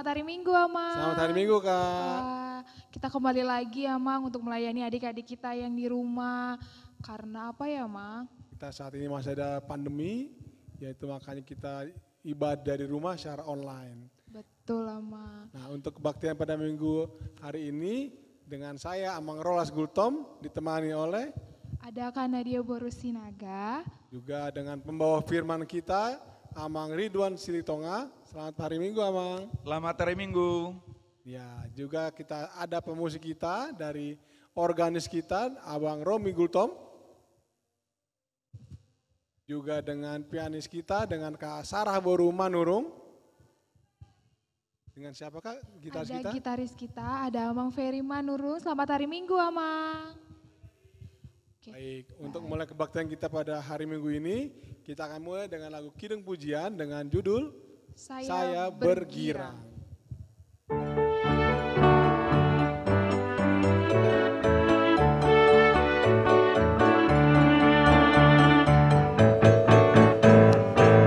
Selamat hari Minggu, Amang. Selamat hari Minggu, Kak. Kita kembali lagi, Amang, untuk melayani adik-adik kita yang di rumah. Karena apa ya, Amang? Kita saat ini masih ada pandemi, yaitu makanya kita ibadah dari rumah secara online. Betul, Amang. Nah, untuk kebaktian pada minggu hari ini, dengan saya Amang Rolas Gultom, ditemani oleh ada Kak Nadia Borusinaga. Juga dengan pembawa firman kita, Amang Ridwan Silitonga. Selamat hari Minggu, Amang. Selamat hari Minggu. Ya, juga kita ada pemusik kita dari organis kita, Abang Romi Gultom. Juga dengan pianis kita, dengan Kak Sarah Boru Manurung. Dengan siapa Kak gitaris kita? Ada gitaris kita, ada Amang Ferry Manurung. Selamat hari Minggu, Amang. Baik, untuk mulai kebaktian kita pada hari Minggu ini, kita akan mulai dengan lagu Kidung Pujian dengan judul Saya Bergirang.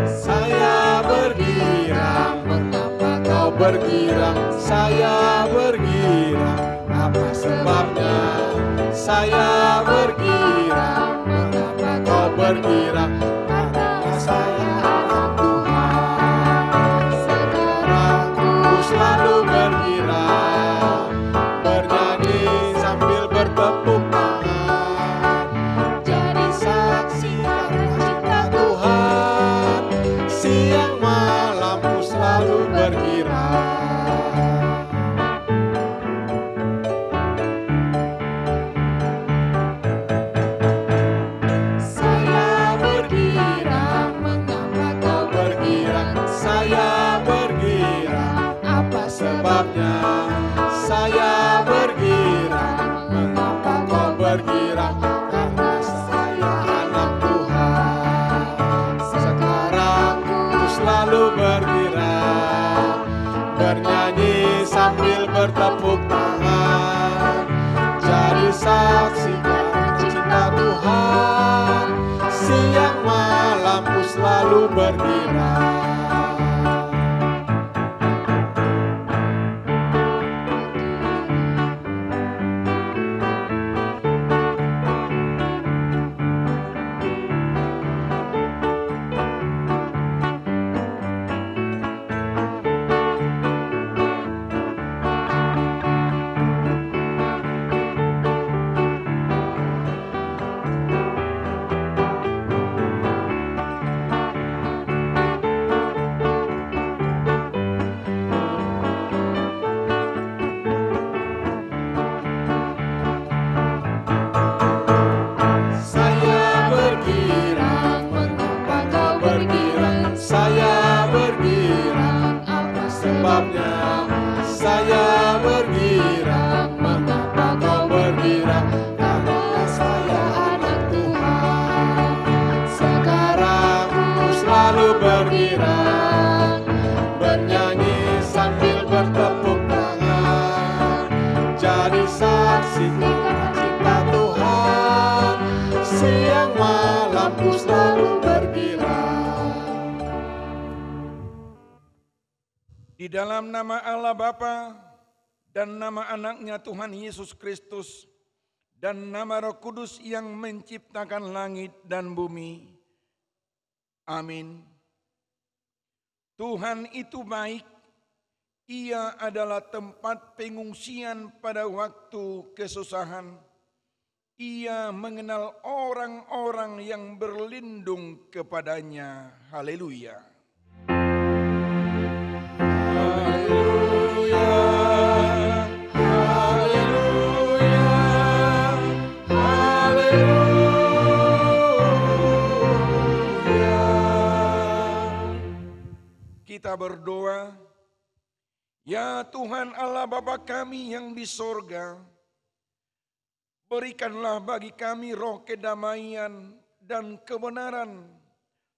Saya bergirang, mengapa kau bergirang? Saya bergirang, apa sebabnya? Saya bergirang, mengapa kau bergirang? Karena saya anak Tuhan. Sekarang ku selalu bergirang, bernyanyi sambil bertepuk tangan. Jadi saksi karena cinta Tuhan, siang malam ku selalu bergirang. Sebabnya saya bergirang, mengapa kau bergirang? Karena saya anak Tuhan. Sekarang ku selalu bergirang, bernyanyi sambil bertepuk tangan. Jadi saksi karena cinta Tuhan, siang malam ku selalu bergirang. Saya bergirang, mengapa kau bergirang? Karena saya anak Tuhan. Sekarang ku selalu bergirang, bernyanyi sambil bertepuk tangan. Jadi saksi karena cinta Tuhan, siang malam ku selalu bergirang. Di dalam nama Allah Bapa dan nama anaknya Tuhan Yesus Kristus dan nama Roh Kudus yang menciptakan langit dan bumi. Amin. Tuhan itu baik, Ia adalah tempat pengungsian pada waktu kesusahan. Ia mengenal orang-orang yang berlindung kepadanya. Haleluya. Kita berdoa, ya Tuhan Allah Bapa kami yang di sorga, berikanlah bagi kami roh kedamaian dan kebenaran,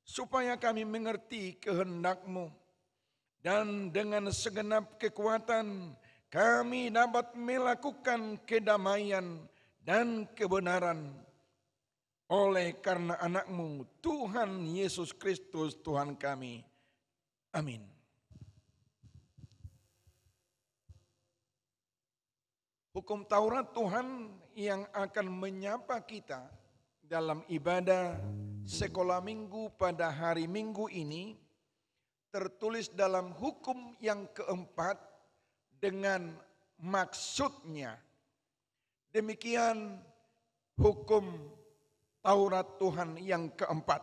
supaya kami mengerti kehendak-Mu. Dan dengan segenap kekuatan kami dapat melakukan kedamaian dan kebenaran. Oleh karena anak-Mu, Tuhan Yesus Kristus Tuhan kami. Amin. Hukum Taurat Tuhan yang akan menyapa kita dalam ibadah sekolah minggu pada hari Minggu ini tertulis dalam hukum yang keempat dengan maksudnya. Demikian hukum Taurat Tuhan yang keempat.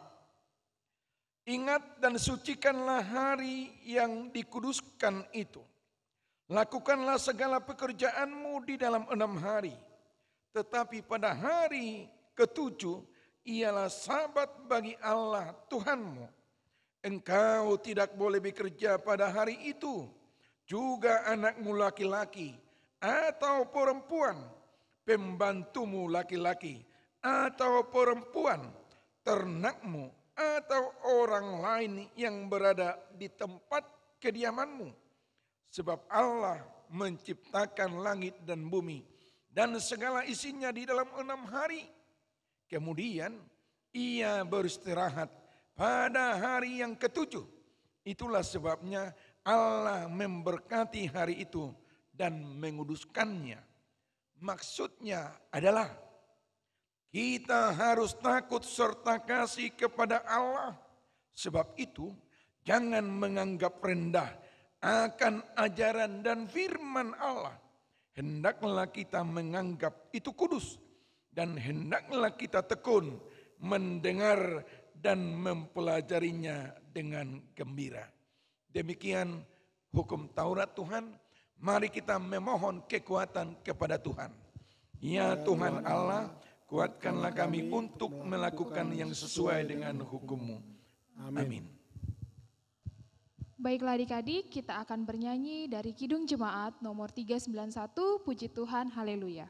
Ingat dan sucikanlah hari yang dikuduskan itu. Lakukanlah segala pekerjaanmu di dalam 6 hari. Tetapi pada hari ketujuh ialah sabat bagi Allah Tuhanmu. Engkau tidak boleh bekerja pada hari itu. Juga anakmu laki-laki atau perempuan, pembantumu laki-laki atau perempuan, ternakmu atau orang lain yang berada di tempat kediamanmu. Sebab Allah menciptakan langit dan bumi dan segala isinya di dalam 6 hari. Kemudian ia beristirahat pada hari yang ketujuh. Itulah sebabnya Allah memberkati hari itu dan menguduskannya. Maksudnya adalah kita harus takut serta kasih kepada Allah. Sebab itu jangan menganggap rendah akan ajaran dan firman Allah. Hendaklah kita menganggap itu kudus. Dan hendaklah kita tekun mendengar dan mempelajarinya dengan gembira. Demikian hukum Taurat Tuhan. Mari kita memohon kekuatan kepada Tuhan. Ya Tuhan Allah, kuatkanlah kami untuk melakukan yang sesuai dengan hukum-Mu. Amin. Baiklah adik-adik, kita akan bernyanyi dari Kidung Jemaat nomor 391, Puji Tuhan, Haleluya.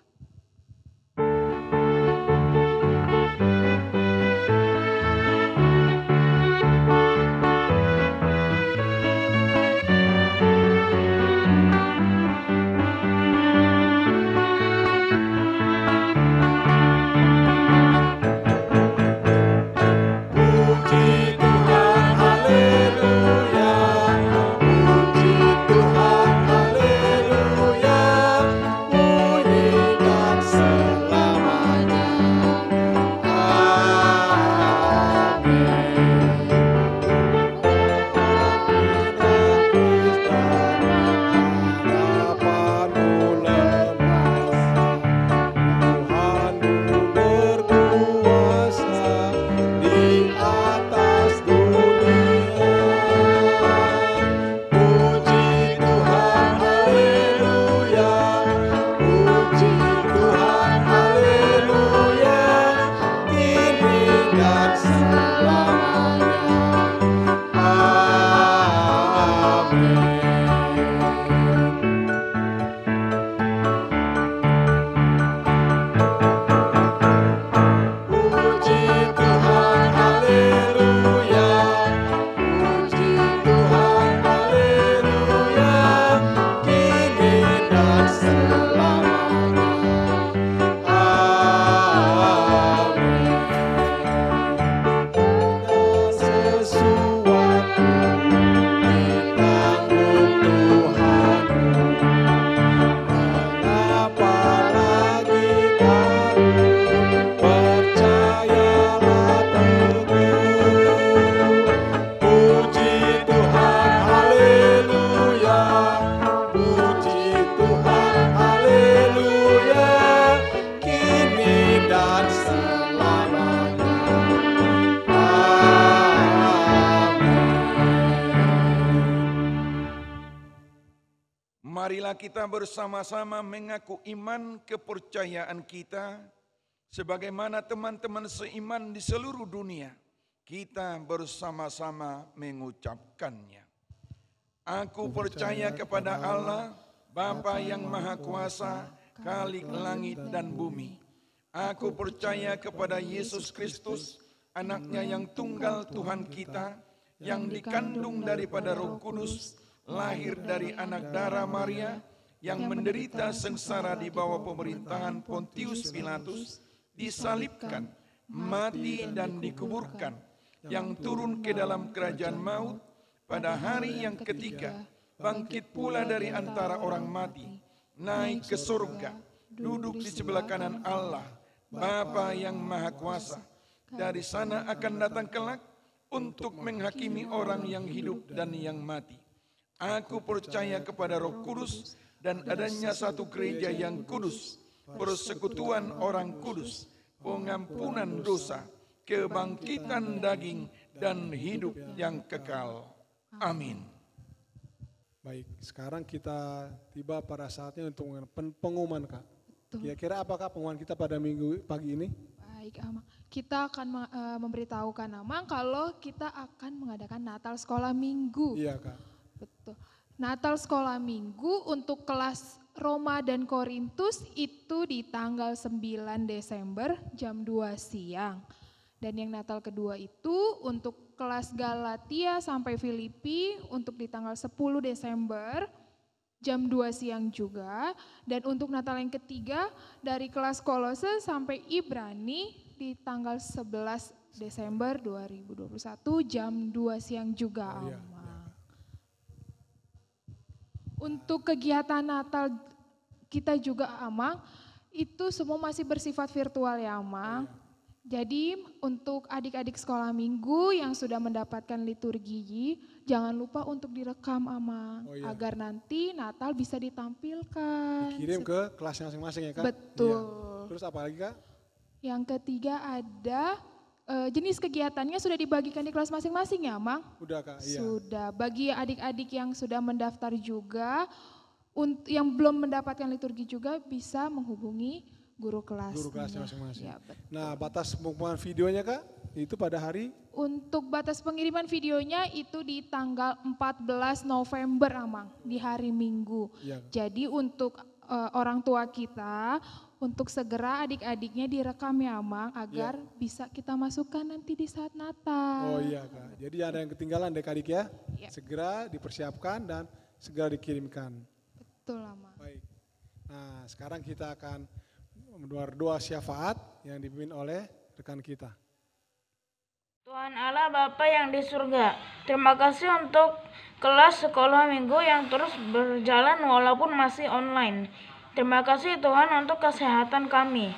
Marilah kita bersama-sama mengaku iman kepercayaan kita sebagaimana teman-teman seiman di seluruh dunia. Kita bersama-sama mengucapkannya. Aku percaya kepada Allah, Bapa yang Maha Kuasa, Khalik langit dan bumi. Aku percaya kepada Yesus Kristus, Anaknya yang tunggal Tuhan kita, yang dikandung daripada Roh Kudus, lahir dari anak darah Maria, yang menderita sengsara di bawah pemerintahan Pontius Pilatus, disalibkan, mati dan dikuburkan, yang turun ke dalam kerajaan maut, pada hari yang ketiga, bangkit pula dari antara orang mati, naik ke surga, duduk di sebelah kanan Allah, Bapa yang Maha Kuasa. Dari sana akan datang kelak untuk menghakimi orang yang hidup dan yang mati. Aku percaya kepada Roh Kudus dan adanya satu gereja yang kudus, persekutuan orang kudus, pengampunan dosa, kebangkitan daging, dan hidup yang kekal. Amin. Baik, sekarang kita tiba pada saatnya untuk pengumuman, Kak. Kira-kira apakah pengumuman kita pada minggu pagi ini? Baik, Amang. Kita akan memberitahukan Amang kalau kita akan mengadakan Natal Sekolah Minggu. Iya, Kak. Betul. Natal Sekolah Minggu untuk kelas Roma dan Korintus itu di tanggal 9 Desember jam 2 siang. Dan yang Natal kedua itu untuk kelas Galatia sampai Filipi untuk di tanggal 10 Desember jam 2 siang juga. Dan untuk Natal yang ketiga dari kelas Kolose sampai Ibrani di tanggal 11 Desember 2021 jam 2 siang juga, Oh, iya. Amang. Untuk kegiatan Natal kita juga, Amang, itu semua masih bersifat virtual ya, Amang. Jadi untuk adik-adik sekolah minggu yang sudah mendapatkan liturgi, jangan lupa untuk direkam, Amang, agar nanti Natal bisa ditampilkan. Kirim ke kelas masing-masing ya, Kak? Betul. Iya. Terus apa lagi, Kak? Yang ketiga ada jenis kegiatannya sudah dibagikan di kelas masing-masing ya, Amang? Udah, Kak. Iya. Sudah. Bagi adik-adik yang sudah mendaftar juga, yang belum mendapatkan liturgi juga bisa menghubungi guru kelasnya. Guru kelasnya masing-masing. Ya, betul. Nah, batas pengumuman videonya, Kak, itu pada hari? Untuk batas pengiriman videonya itu di tanggal 14 November, Amang, di hari Minggu. Iya. Jadi untuk orang tua kita, untuk segera adik-adiknya direkam ya, Amang, agar bisa kita masukkan nanti di saat Natal. Oh iya, Kak. Jadi ada yang ketinggalan adik-adik ya? Iya. Segera dipersiapkan dan segera dikirimkan. Betul, Amang. Baik. Nah, sekarang kita akan berdoa syafaat yang dipimpin oleh rekan kita. Tuhan Allah Bapa yang di surga, terima kasih untuk kelas sekolah minggu yang terus berjalan walaupun masih online. Terima kasih Tuhan untuk kesehatan kami.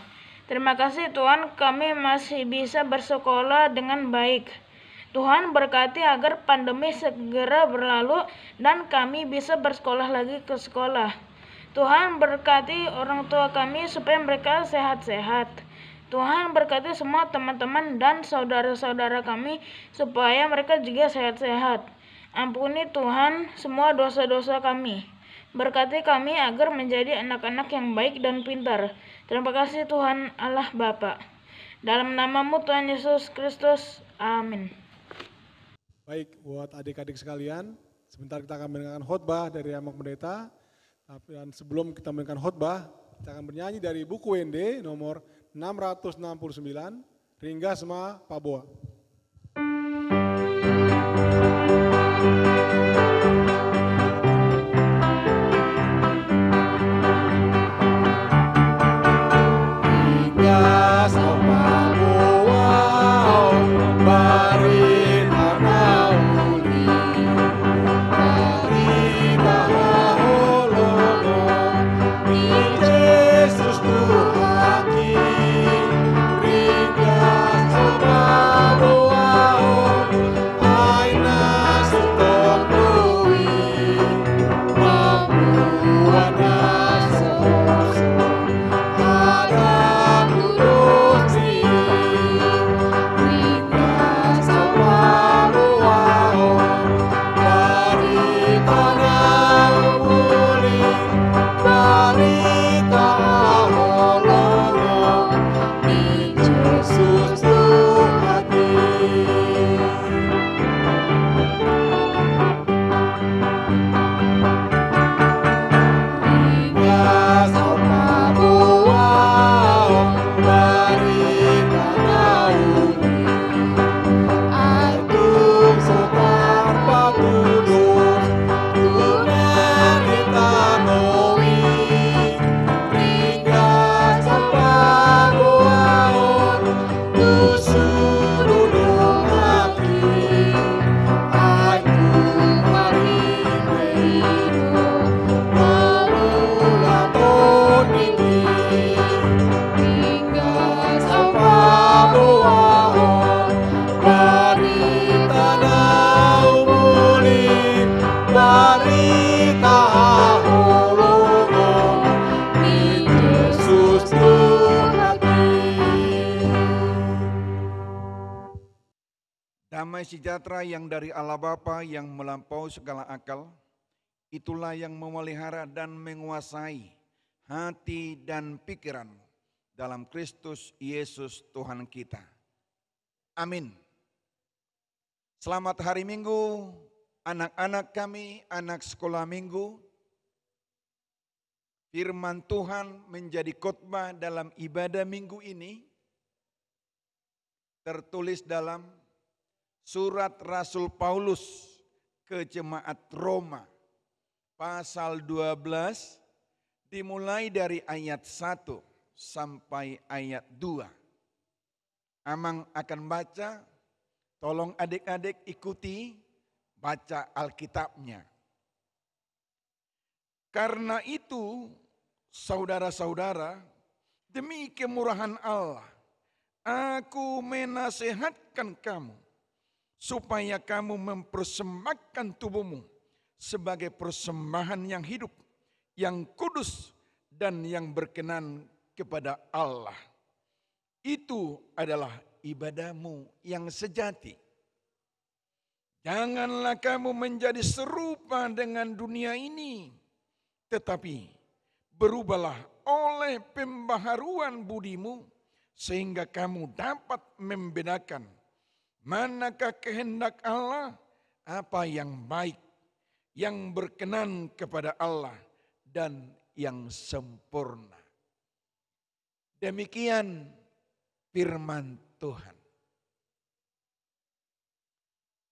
Terima kasih Tuhan kami masih bisa bersekolah dengan baik. Tuhan berkati agar pandemi segera berlalu dan kami bisa bersekolah lagi ke sekolah. Tuhan berkati orang tua kami supaya mereka sehat-sehat. Tuhan berkati semua teman-teman dan saudara-saudara kami supaya mereka juga sehat-sehat. Ampuni Tuhan semua dosa-dosa kami. Berkati kami agar menjadi anak-anak yang baik dan pintar. Terima kasih Tuhan Allah Bapa. Dalam namamu Tuhan Yesus Kristus. Amin. Baik, buat adik-adik sekalian, sebentar kita akan mendengarkan khotbah dari Amang Pendeta. Dan sebelum kita mendengarkan khotbah, kita akan bernyanyi dari buku WND nomor 669, Ringgasma Paboa. Ringgasma Paboa, bari tanauli, dari baholo, Yesus Tuhan, ringgasma Paboa. Damai sejahtera yang dari Allah Bapa yang melampaui segala akal, itulah yang memelihara dan menguasai hati dan pikiran dalam Kristus Yesus Tuhan kita. Amin. Selamat hari Minggu, anak-anak kami, anak sekolah minggu. Firman Tuhan menjadi khotbah dalam ibadah minggu ini tertulis dalam surat Rasul Paulus ke jemaat Roma pasal 12 dimulai dari ayat 1 sampai ayat 2. Amang akan baca, tolong adik-adik ikuti baca Alkitabnya. Karena itu, saudara-saudara, demi kemurahan Allah, aku menasehatkan kamu supaya kamu mempersembahkan tubuhmu sebagai persembahan yang hidup, yang kudus, dan yang berkenan kepada Allah. Itu adalah ibadahmu yang sejati. Janganlah kamu menjadi serupa dengan dunia ini, tetapi berubahlah oleh pembaharuan budimu, sehingga kamu dapat membedakan manakah kehendak Allah, apa yang baik, yang berkenan kepada Allah, dan yang sempurna. Demikian firman Tuhan.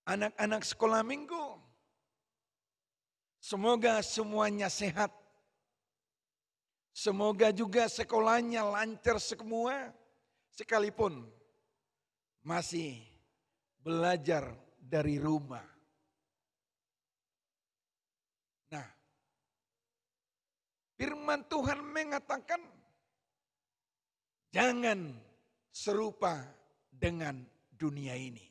Anak-anak sekolah minggu, semoga semuanya sehat. Semoga juga sekolahnya lancar semua, sekalipun masih belajar dari rumah. Nah, firman Tuhan mengatakan, jangan serupa dengan dunia ini.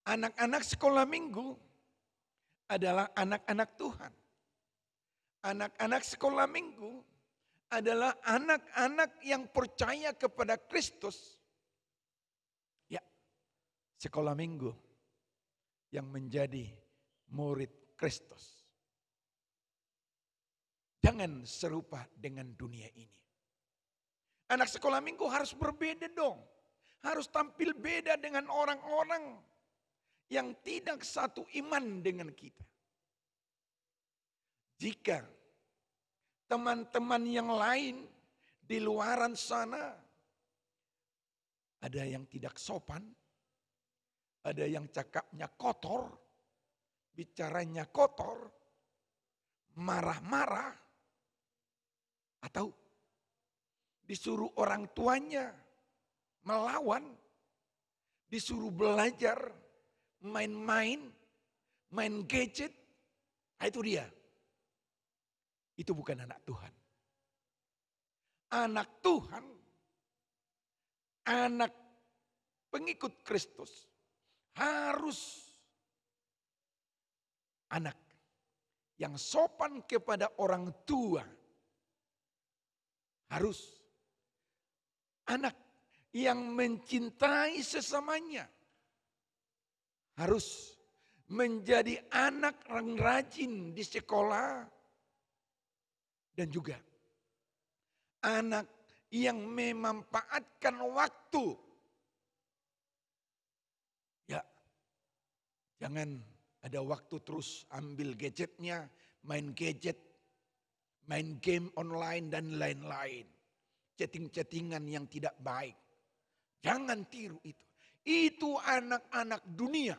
Anak-anak sekolah minggu adalah anak-anak Tuhan. Anak-anak sekolah minggu adalah anak-anak yang percaya kepada Kristus. Ya, sekolah minggu yang menjadi murid Kristus. Jangan serupa dengan dunia ini. Anak sekolah minggu harus berbeda dong. Harus tampil beda dengan orang-orang yang tidak satu iman dengan kita. Jika teman-teman yang lain di luaran sana ada yang tidak sopan, ada yang cakapnya kotor, bicaranya kotor, marah-marah, atau disuruh orang tuanya melawan, disuruh belajar, main-main, main gadget, nah itu dia. Itu bukan anak Tuhan. Anak Tuhan, anak pengikut Kristus harus anak yang sopan kepada orang tua. Harus anak yang mencintai sesamanya. Harus menjadi anak yang rajin di sekolah. Dan juga anak yang memanfaatkan waktu. Ya, jangan ada waktu terus ambil gadgetnya, main gadget, main game online dan lain-lain. Chatting-chattingan yang tidak baik. Jangan tiru itu. Itu anak-anak dunia.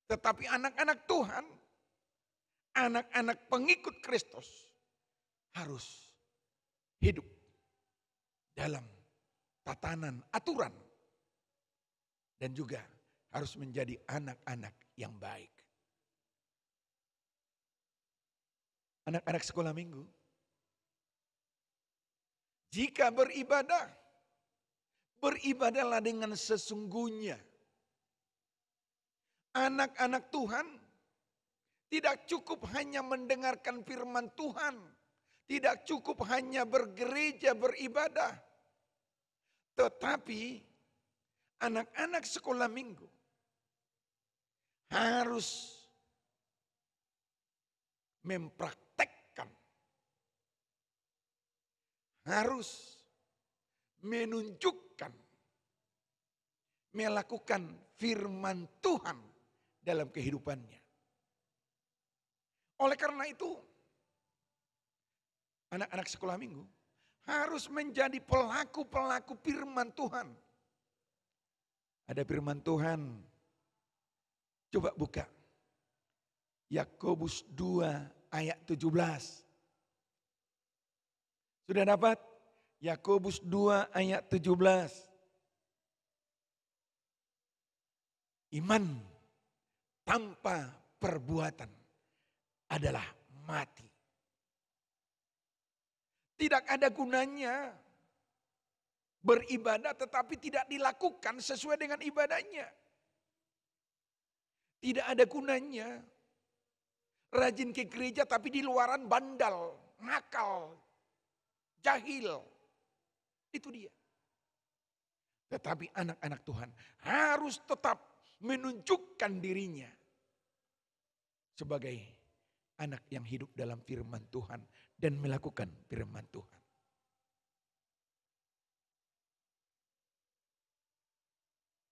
Tetapi anak-anak Tuhan, anak-anak pengikut Kristus harus hidup dalam tatanan aturan dan juga harus menjadi anak-anak yang baik. Anak-anak sekolah minggu, jika beribadah, beribadahlah dengan sesungguhnya. Anak-anak Tuhan tidak cukup hanya mendengarkan firman Tuhan. Tidak cukup hanya bergereja, beribadah. Tetapi anak-anak sekolah minggu harus mempraktekkan, harus menunjukkan, melakukan firman Tuhan dalam kehidupannya. Oleh karena itu, anak-anak sekolah minggu harus menjadi pelaku-pelaku firman Tuhan. Ada firman Tuhan. Coba buka. Yakobus 2 ayat 17. Sudah dapat? Yakobus 2 ayat 17. Iman tanpa perbuatan adalah mati. Tidak ada gunanya beribadah tetapi tidak dilakukan sesuai dengan ibadahnya. Tidak ada gunanya rajin ke gereja tapi di luaran bandal, nakal, jahil. Itu dia. Tetapi anak-anak Tuhan harus tetap menunjukkan dirinya sebagai anak yang hidup dalam firman Tuhan dan melakukan firman Tuhan.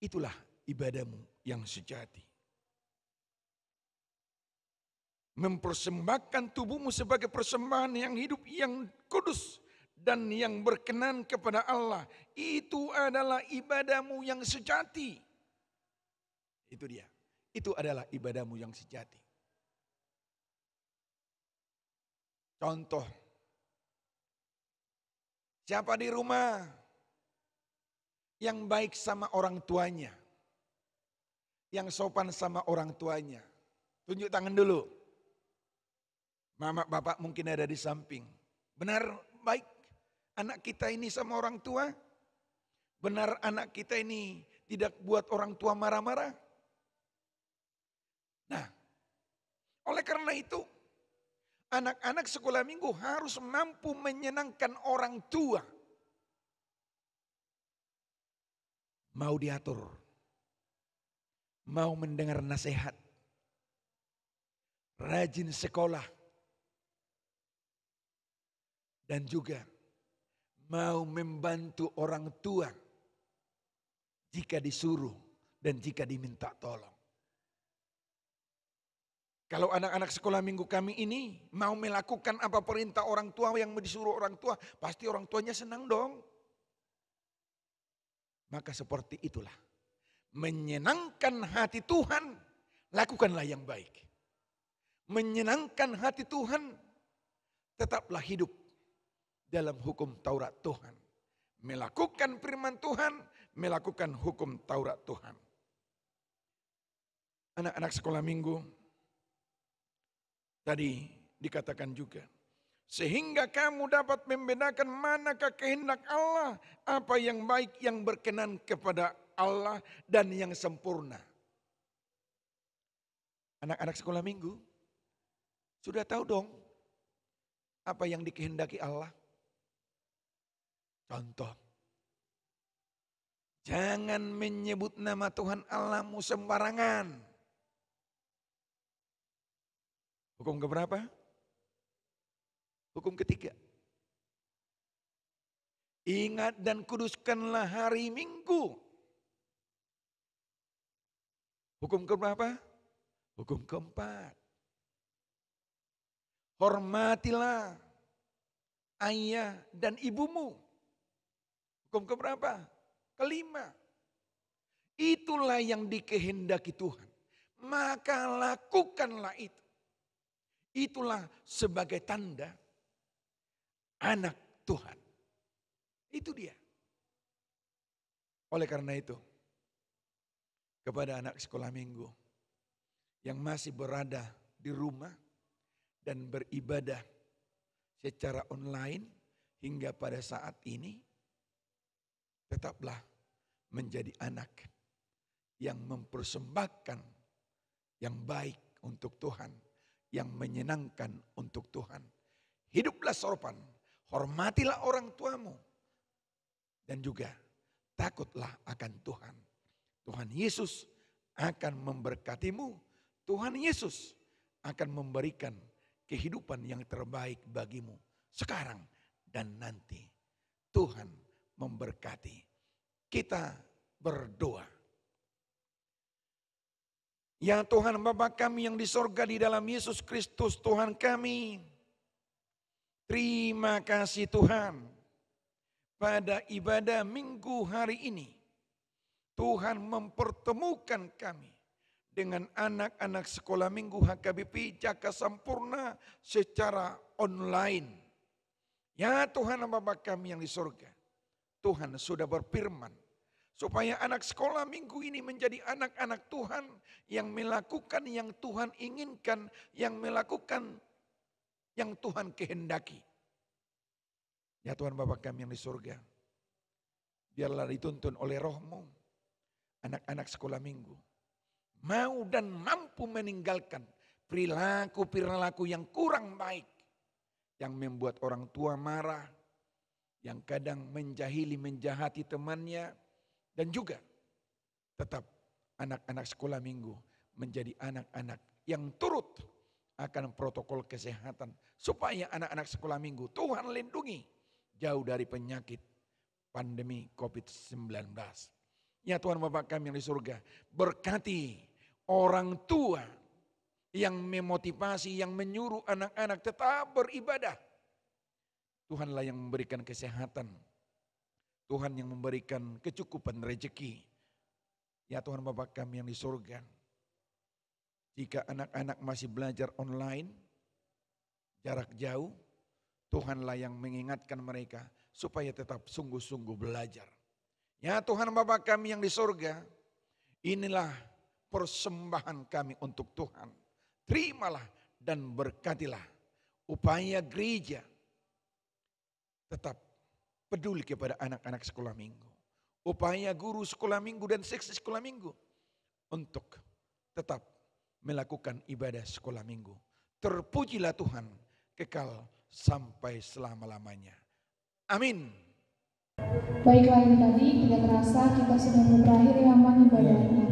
Itulah ibadahmu yang sejati. Mempersembahkan tubuhmu sebagai persembahan yang hidup, yang kudus dan yang berkenan kepada Allah. Itu adalah ibadahmu yang sejati. Itu dia. Itu adalah ibadahmu yang sejati. Contoh, siapa di rumah yang baik sama orang tuanya, yang sopan sama orang tuanya? Tunjuk tangan dulu. Mama bapak mungkin ada di samping. Benar baik anak kita ini sama orang tua? Benar anak kita ini tidak buat orang tua marah-marah? Nah, oleh karena itu, anak-anak sekolah minggu harus mampu menyenangkan orang tua. Mau diatur, mau mendengar nasihat, rajin sekolah, dan juga mau membantu orang tua jika disuruh dan jika diminta tolong. Kalau anak-anak sekolah minggu kami ini mau melakukan apa perintah orang tua yang disuruh orang tua, pasti orang tuanya senang dong. Maka seperti itulah. Menyenangkan hati Tuhan, lakukanlah yang baik. Menyenangkan hati Tuhan, tetaplah hidup dalam hukum Taurat Tuhan. Melakukan firman Tuhan, melakukan hukum Taurat Tuhan. Anak-anak sekolah minggu, tadi dikatakan juga, sehingga kamu dapat membedakan manakah kehendak Allah, apa yang baik, yang berkenan kepada Allah dan yang sempurna. Anak-anak sekolah minggu, sudah tahu dong apa yang dikehendaki Allah? Contoh, jangan menyebut nama Tuhan Allahmu sembarangan. Hukum keberapa? Hukum ketiga. Ingat dan kuduskanlah hari Minggu. Hukum keberapa? Hukum keempat. Hormatilah ayah dan ibumu. Hukum keberapa? Kelima. Itulah yang dikehendaki Tuhan. Maka lakukanlah itu. Itulah sebagai tanda anak Tuhan. Itu dia. Oleh karena itu, kepada anak sekolah minggu yang masih berada di rumah dan beribadah secara online hingga pada saat ini, tetaplah menjadi anak yang mempersembahkan yang baik untuk Tuhan, yang menyenangkan untuk Tuhan. Hiduplah sopan, hormatilah orang tuamu, dan juga takutlah akan Tuhan. Tuhan Yesus akan memberkatimu. Tuhan Yesus akan memberikan kehidupan yang terbaik bagimu sekarang dan nanti. Tuhan memberkati. Kita berdoa. Ya Tuhan Bapa kami yang di sorga, di dalam Yesus Kristus Tuhan kami. Terima kasih Tuhan. Pada ibadah minggu hari ini, Tuhan mempertemukan kami dengan anak-anak sekolah minggu HKBP Jaka Sampurna secara online. Ya Tuhan Bapa kami yang di sorga, Tuhan sudah berfirman supaya anak sekolah minggu ini menjadi anak-anak Tuhan yang melakukan yang Tuhan inginkan, yang melakukan yang Tuhan kehendaki. Ya Tuhan Bapa kami yang di surga, biarlah dituntun oleh Roh-Mu, anak-anak sekolah minggu mau dan mampu meninggalkan perilaku-perilaku yang kurang baik, yang membuat orang tua marah, yang kadang menjahili, menjahati temannya, dan juga tetap anak-anak sekolah minggu menjadi anak-anak yang turut akan protokol kesehatan, supaya anak-anak sekolah minggu Tuhan lindungi jauh dari penyakit pandemi COVID-19. Ya Tuhan Bapa kami yang di surga, berkati orang tua yang memotivasi, yang menyuruh anak-anak tetap beribadah. Tuhanlah yang memberikan kesehatan, Tuhan yang memberikan kecukupan rezeki. Ya Tuhan Bapa kami yang di surga, jika anak-anak masih belajar online, jarak jauh, Tuhanlah yang mengingatkan mereka supaya tetap sungguh-sungguh belajar. Ya Tuhan Bapa kami yang di surga, inilah persembahan kami untuk Tuhan. Terimalah dan berkatilah upaya gereja tetap peduli kepada anak-anak sekolah minggu. Upaya guru sekolah minggu dan seksi sekolah minggu untuk tetap melakukan ibadah sekolah minggu. Terpujilah Tuhan kekal sampai selama-lamanya. Amin. Baiklah, ini tadi tidak terasa kita sudah berakhir ya ibadahnya.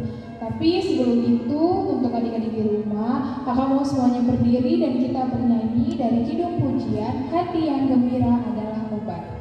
Tapi sebelum itu untuk adik-adik di rumah, kakak mau semuanya berdiri dan kita bernyanyi dari kidung pujian Hati yang Gembira Adalah Obat.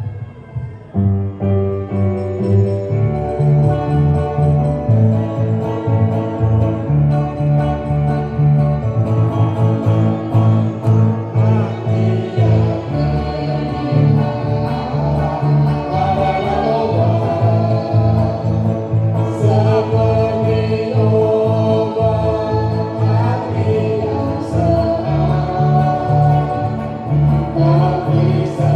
Bisa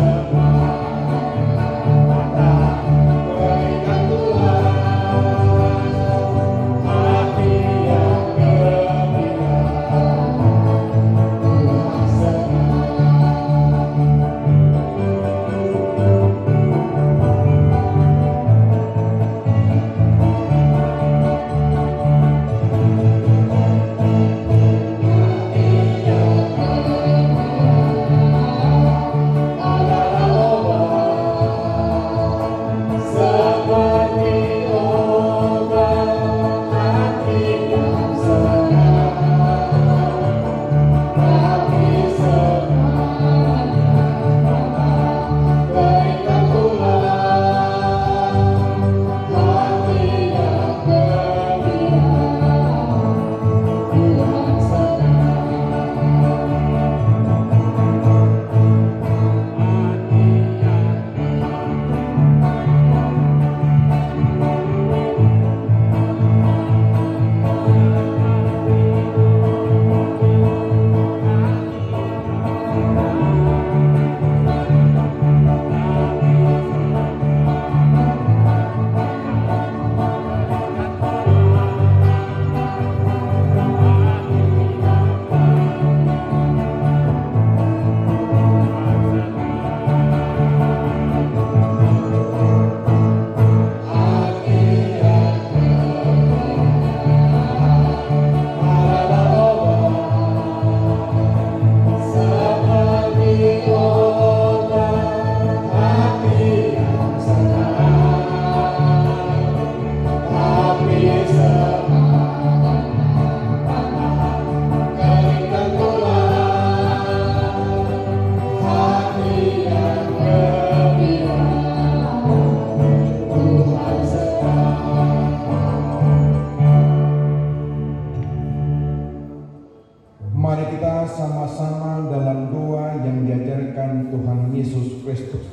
mengandalkan Tuhan Yesus Kristus.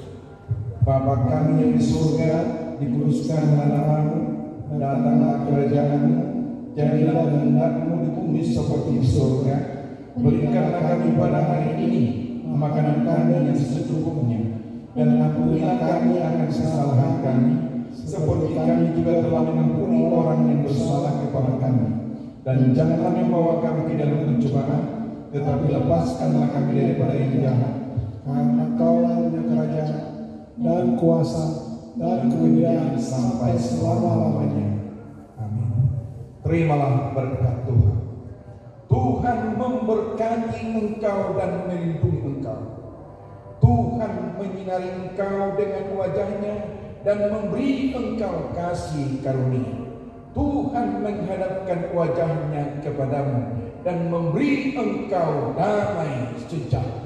Bapa kami yang di surga, dikuduskanlah namamu, datanglah kerajaanmu, jadilah kehendak-mu di bumi seperti di surga. Berikanlah kami pada hari ini makanan kami yang secukupnya, dan ampunilah kami akan kesalahan kami, seperti kami juga telah mengampuni orang yang bersalah kepada kami. Dan janganlah membawa kami ke dalam pencobaan, tetapi lepaskanlah kami daripada yang jahat. Karena Kaulah punya kerajaan dan kuasa dan kemuliaan sampai selama-lamanya. Amin. Terimalah berkat Tuhan. Tuhan memberkati engkau dan melindungi engkau. Tuhan menyinari engkau dengan wajahnya dan memberi engkau kasih karunia. Tuhan menghadapkan wajahnya kepadamu dan memberi engkau damai sejahtera.